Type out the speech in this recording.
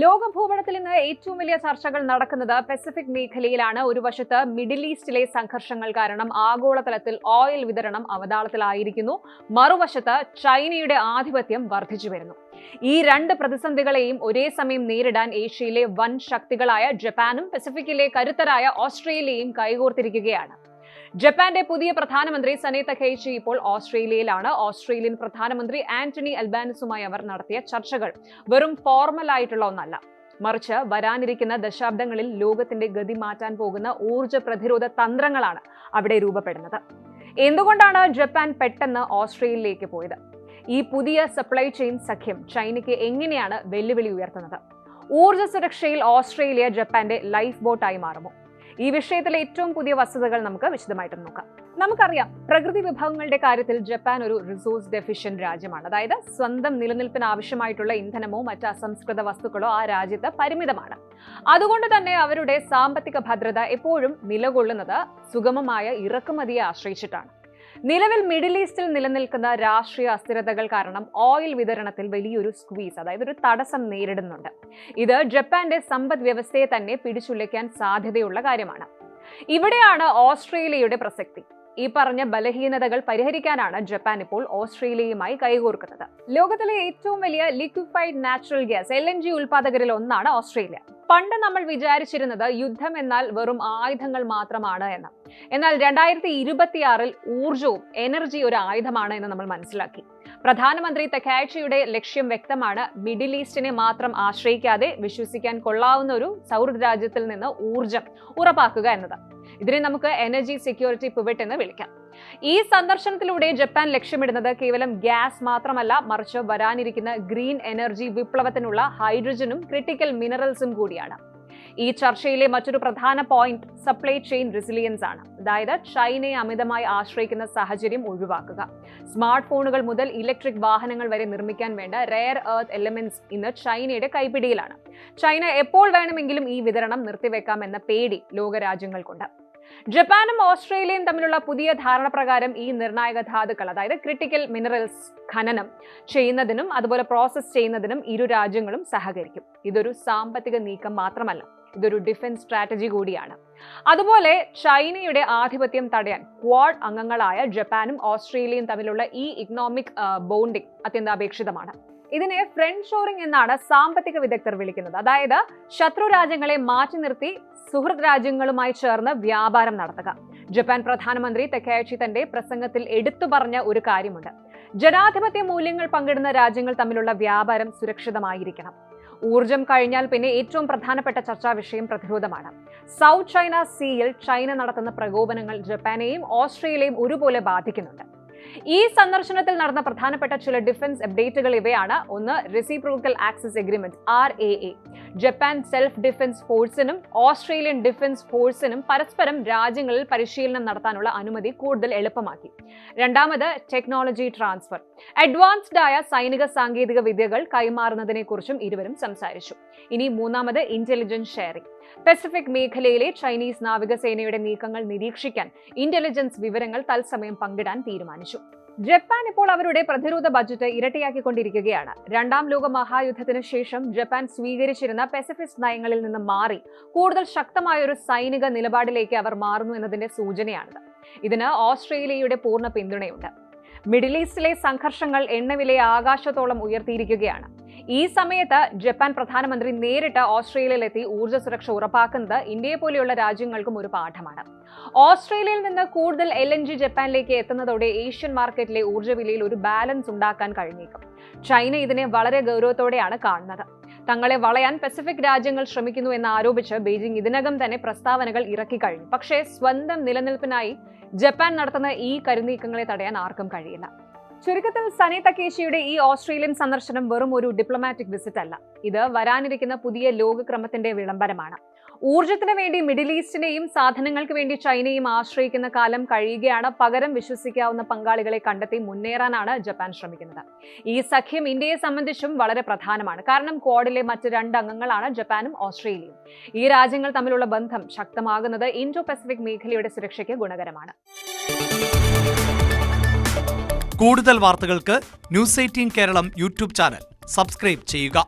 ലോകഭൂപടത്തിൽ ഇന്ന് ഏറ്റവും വലിയ ചർച്ചകൾ നടക്കുന്നത് പസഫിക് മേഖലയിലാണ്. ഒരു വശത്ത് മിഡിൽ ഈസ്റ്റിലെ സംഘർഷങ്ങൾ കാരണം ആഗോളതലത്തിൽ ഓയിൽ വിതരണം അവതാളത്തിലായിരിക്കുന്നു. മറുവശത്ത് ചൈനയുടെ ആധിപത്യം വർദ്ധിച്ചു വരുന്നു. ഈ രണ്ട് പ്രതിസന്ധികളെയും ഒരേ സമയം നേരിടാൻ ഏഷ്യയിലെ വൻ ശക്തികളായ ജപ്പാനും പസഫിക്കിലെ കരുത്തരായ ഓസ്ട്രേലിയയും കൈകോർത്തിരിക്കുകയാണ്. ജപ്പാന്റെ പുതിയ പ്രധാനമന്ത്രി സനെ തകൈച്ചി ഇപ്പോൾ ഓസ്ട്രേലിയയിലാണ്. ഓസ്ട്രേലിയൻ പ്രധാനമന്ത്രി ആന്റണി അൽബാനിസുമായി അവർ നടത്തിയ ചർച്ചകൾ വെറും ഫോർമൽ ആയിട്ടുള്ള ഒന്നല്ല, മറിച്ച് വരാനിരിക്കുന്ന ദശാബ്ദങ്ങളിൽ ലോകത്തിന്റെ ഗതി മാറ്റാൻ പോകുന്ന ഊർജ്ജ പ്രതിരോധ തന്ത്രങ്ങളാണ് അവിടെ രൂപപ്പെടുന്നത്. എന്തുകൊണ്ടാണ് ജപ്പാൻ പെട്ടെന്ന് ഓസ്ട്രേലിയയിലേക്ക് പോയത്? ഈ പുതിയ സപ്ലൈ ചെയിൻ സഖ്യം ചൈനയ്ക്ക് എങ്ങനെയാണ് വെല്ലുവിളി ഉയർത്തുന്നത്? ഊർജ്ജ സുരക്ഷയിൽ ഓസ്ട്രേലിയ ജപ്പാന്റെ ലൈഫ് ബോട്ടായി മാറുമോ? ഈ വിഷയത്തിലെ ഏറ്റവും പുതിയ വസ്തുതകൾ നമുക്ക് വിശദമായിട്ട് നോക്കാം. നമുക്കറിയാം, പ്രകൃതി വിഭവങ്ങളുടെ കാര്യത്തിൽ ജപ്പാൻ ഒരു റിസോഴ്സ് ഡെഫിഷ്യന്റ് രാജ്യമാണ്. അതായത് സ്വന്തം നിലനിൽപ്പിന് ആവശ്യമായിട്ടുള്ള ഇന്ധനമോ മറ്റ് അസംസ്കൃത വസ്തുക്കളോ ആ രാജ്യത്ത് പരിമിതമാണ്. അതുകൊണ്ട് തന്നെ അവരുടെ സാമ്പത്തിക ഭദ്രത എപ്പോഴും നിലകൊള്ളുന്നത് സുഗമമായ ഇറക്കുമതിയെ ആശ്രയിച്ചിട്ടാണ്. നിലവിൽ മിഡിൽ ഈസ്റ്റിൽ നിലനിൽക്കുന്ന രാഷ്ട്രീയ അസ്ഥിരതകൾ കാരണം ഓയിൽ വിതരണത്തിൽ വലിയൊരു സ്ക്വീസ്, അതായത് ഒരു തടസ്സം നേരിടുന്നുണ്ട്. ഇത് ജപ്പാന്റെ സമ്പദ് വ്യവസ്ഥയെ തന്നെ പിടിച്ചുലയ്ക്കാൻ സാധ്യതയുള്ള കാര്യമാണ്. ഇവിടെയാണ് ഓസ്ട്രേലിയയുടെ പ്രസക്തി. ഈ പറഞ്ഞ ബലഹീനതകൾ പരിഹരിക്കാനാണ് ജപ്പാൻ ഇപ്പോൾ ഓസ്ട്രേലിയയുമായി കൈകോർക്കുന്നത്. ലോകത്തിലെ ഏറ്റവും വലിയ ലിക്വിഫൈഡ് നാച്ചുറൽ ഗ്യാസ് LNG ഉൽപാദകരിൽ ഒന്നാണ് ഓസ്ട്രേലിയ. പണ്ട് നമ്മൾ വിചാരിച്ചിരുന്നത് യുദ്ധം എന്നാൽ വെറും ആയുധങ്ങൾ മാത്രമാണ് എന്ന്. എന്നാൽ 2026 ഊർജവും എനർജി ഒരു ആയുധമാണ് എന്ന് നമ്മൾ മനസ്സിലാക്കി. പ്രധാനമന്ത്രി തകൈച്ചിയുടെ ലക്ഷ്യം വ്യക്തമാണ്. മിഡിൽ ഈസ്റ്റിനെ മാത്രം ആശ്രയിക്കാതെ വിശ്വസിക്കാൻ കൊള്ളാവുന്ന ഒരു സൗഹൃദ രാജ്യത്തിൽ നിന്ന് ഊർജം ഉറപ്പാക്കുക എന്നത്. ഇതിനെ നമുക്ക് എനർജി സെക്യൂരിറ്റി പിവറ്റ് എന്ന് വിളിക്കാം. ഈ സന്ദർശനത്തിലൂടെ ജപ്പാൻ ലക്ഷ്യമിടുന്നത് കേവലം ഗ്യാസ് മാത്രമല്ല, മറിച്ച് വരാനിരിക്കുന്ന ഗ്രീൻ എനർജി വിപ്ലവത്തിനുള്ള ഹൈഡ്രജനും ക്രിട്ടിക്കൽ മിനറൽസും കൂടിയാണ്. ഈ ചർച്ചയിലെ മറ്റൊരു പ്രധാന പോയിന്റ് സപ്ലൈ ചെയിൻ റെസിലിയൻസ് ആണ്. അതായത് ചൈനയെ അമിതമായി ആശ്രയിക്കുന്ന സാഹചര്യം ഒഴിവാക്കുക. സ്മാർട്ട് ഫോണുകൾ മുതൽ ഇലക്ട്രിക് വാഹനങ്ങൾ വരെ നിർമ്മിക്കാൻ വേണ്ട റെയർ എർത്ത് എലമെന്റ്സ് ഇന്ന് ചൈനയുടെ കൈപ്പിടിയിലാണ്. ചൈന എപ്പോൾ വേണമെങ്കിലും ഈ വിതരണം നിർത്തിവെക്കാമെന്ന പേടി ലോകരാജ്യങ്ങൾക്കുണ്ട്. ജപ്പാനും ഓസ്ട്രേലിയയും തമ്മിലുള്ള പുതിയ ധാരണ പ്രകാരം ഈ നിർണായക ധാതുക്കൾ, അതായത് ക്രിട്ടിക്കൽ മിനറൽസ് ഖനനം ചെയ്യുന്നതിനും അതുപോലെ പ്രോസസ് ചെയ്യുന്നതിനും ഇരു രാജ്യങ്ങളും സഹകരിക്കും. ഇതൊരു സാമ്പത്തിക നീക്കം മാത്രമല്ല, ഇതൊരു ഡിഫൻസ് സ്ട്രാറ്റജി കൂടിയാണ്. അതുപോലെ ചൈനയുടെ ആധിപത്യം തടയാൻ ക്വാഡ് അംഗങ്ങളായ ജപ്പാനും ഓസ്ട്രേലിയയും തമ്മിലുള്ള ഈ ഇക്കണോമിക് ബോണ്ടിംഗ് അത്യന്താപേക്ഷിതമാണ്. ഇതിനെ ഫ്രണ്ട് ഷോറിംഗ് എന്നാണ് സാമ്പത്തിക വിദഗ്ധർ വിളിക്കുന്നത്. അതായത് ശത്രു രാജ്യങ്ങളെ മാറ്റി നിർത്തി സുഹൃത്ത് രാജ്യങ്ങളുമായി ചേർന്ന് വ്യാപാരം നടത്തുക. ജപ്പാൻ പ്രധാനമന്ത്രി തകൈച്ചി തന്റെ പ്രസംഗത്തിൽ എടുത്തു പറഞ്ഞ ഒരു കാര്യമുണ്ട്. ജനാധിപത്യ മൂല്യങ്ങൾ പങ്കിടുന്ന രാജ്യങ്ങൾ തമ്മിലുള്ള വ്യാപാരം സുരക്ഷിതമായിരിക്കണം. ഊർജം കഴിഞ്ഞാൽ പിന്നെ ഏറ്റവും പ്രധാനപ്പെട്ട ചർച്ചാ വിഷയം പ്രതിരോധമാണ്. സൗത്ത് ചൈന സീയിൽ ചൈന നടത്തുന്ന പ്രകോപനങ്ങൾ ജപ്പാനെയും ഓസ്ട്രേലിയയും ഒരുപോലെ ബാധിക്കുന്നുണ്ട്. ഈ സന്ദർശനത്തിൽ നടന്ന പ്രധാനപ്പെട്ട ചില ഡിഫൻസ് അപ്ഡേറ്റുകൾ ഇവയാണ്. ഒന്ന്, reciprocal access agreement RAA. Japan self defence ഫോഴ്സിനും ഓസ്ട്രേലിയൻ ഡിഫൻസ് ഫോഴ്സിനും പരസ്പരം രാജ്യങ്ങളിൽ പരിശീലനം നടത്താനുള്ള അനുമതി കൂടുതൽ എളുപ്പമാക്കി. രണ്ടാമത്, ടെക്നോളജി ട്രാൻസ്ഫർ. അഡ്വാൻസ്ഡ് ആയ സൈനിക സാങ്കേതിക വിദ്യകൾ കൈമാറുന്നതിനെ കുറിച്ചും ഇരുവരും സംസാരിച്ചു. ഇനി മൂന്നാമത്, ഇന്റലിജൻസ് ഷെയറിംഗ്. പസഫിക് മേഖലയിലെ ചൈനീസ് നാവികസേനയുടെ നീക്കങ്ങൾ നിരീക്ഷിക്കാൻ ഇന്റലിജൻസ് വിവരങ്ങൾ തത്സമയം പങ്കിടാൻ തീരുമാനിച്ചു. ജപ്പാൻ ഇപ്പോൾ അവരുടെ പ്രതിരോധ ബജറ്റ് ഇരട്ടിയാക്കിക്കൊണ്ടിരിക്കുകയാണ്. രണ്ടാം ലോക മഹായുദ്ധത്തിന് ശേഷം ജപ്പാൻ സ്വീകരിച്ചിരുന്ന പസഫിസ്റ്റ് നയങ്ങളിൽ നിന്ന് മാറി കൂടുതൽ ശക്തമായ ഒരു സൈനിക നിലപാടിലേക്ക് അവർ മാറുന്നു എന്നതിന്റെ സൂചനയാണിത്. ഇതിന് ഓസ്ട്രേലിയയുടെ പൂർണ്ണ പിന്തുണയുണ്ട്. മിഡിൽ ഈസ്റ്റിലെ സംഘർഷങ്ങൾ എണ്ണവിലയെ ആകാശത്തോളം ഉയർത്തിയിരിക്കുകയാണ്. ഈ സമയത്ത് ജപ്പാൻ പ്രധാനമന്ത്രി നേരിട്ട് ഓസ്ട്രേലിയയിലെത്തി ഊർജ്ജ സുരക്ഷ ഉറപ്പാക്കുന്നത് ഇന്ത്യയെ പോലെയുള്ള രാജ്യങ്ങൾക്കും ഒരു പാഠമാണ്. ഓസ്ട്രേലിയയിൽ നിന്ന് കൂടുതൽ LNG ജപ്പാനിലേക്ക് എത്തുന്നതോടെ ഏഷ്യൻ മാർക്കറ്റിലെ ഊർജ്ജ വിലയിൽ ഒരു ബാലൻസ് ഉണ്ടാക്കാൻ കഴിഞ്ഞേക്കും. ചൈന ഇതിനെ വളരെ ഗൗരവത്തോടെയാണ് കാണുന്നത്. തങ്ങളെ വളയാൻ പസഫിക് രാജ്യങ്ങൾ ശ്രമിക്കുന്നു എന്ന് ആരോപിച്ച് ബെയ്ജിംഗ് ഇതിനകം തന്നെ പ്രസ്താവനകൾ ഇറക്കി കഴിഞ്ഞു. പക്ഷേ സ്വന്തം നിലനിൽപ്പിനായി ജപ്പാൻ നടത്തുന്ന ഈ കരുനീക്കങ്ങളെ തടയാൻ ആർക്കും കഴിയില്ല. ചുരുക്കത്തിൽ സനെ തകൈച്ചിയുടെ ഈ ഓസ്ട്രേലിയൻ സന്ദർശനം വെറും ഒരു ഡിപ്ലോമാറ്റിക് വിസിറ്റ് അല്ല. ഇത് വരാനിരിക്കുന്ന പുതിയ ലോകക്രമത്തിന്റെ വിളംബരമാണ്. ഊർജ്ജത്തിന് വേണ്ടി മിഡിൽ ഈസ്റ്റിനെയും സാധനങ്ങൾക്ക് വേണ്ടി ചൈനയും ആശ്രയിക്കുന്ന കാലം കഴിയുകയാണ്. പകരം വിശ്വസിക്കാവുന്ന പങ്കാളികളെ കണ്ടെത്തി മുന്നേറാനാണ് ജപ്പാൻ ശ്രമിക്കുന്നത്. ഈ സഖ്യം ഇന്ത്യയെ സംബന്ധിച്ചും വളരെ പ്രധാനമാണ്. കാരണം ക്വാഡിലെ മറ്റ് 2 അംഗങ്ങളാണ് ജപ്പാനും ഓസ്ട്രേലിയയും. ഈ രാജ്യങ്ങൾ തമ്മിലുള്ള ബന്ധം ശക്തമാകുന്നത് ഇൻഡോ പസഫിക് മേഖലയുടെ സുരക്ഷയ്ക്ക് ഗുണകരമാണ്. കൂടുതൽ വാർത്തകൾക്ക് News 18 Keralam YouTube channel subscribe ചെയ്യുക.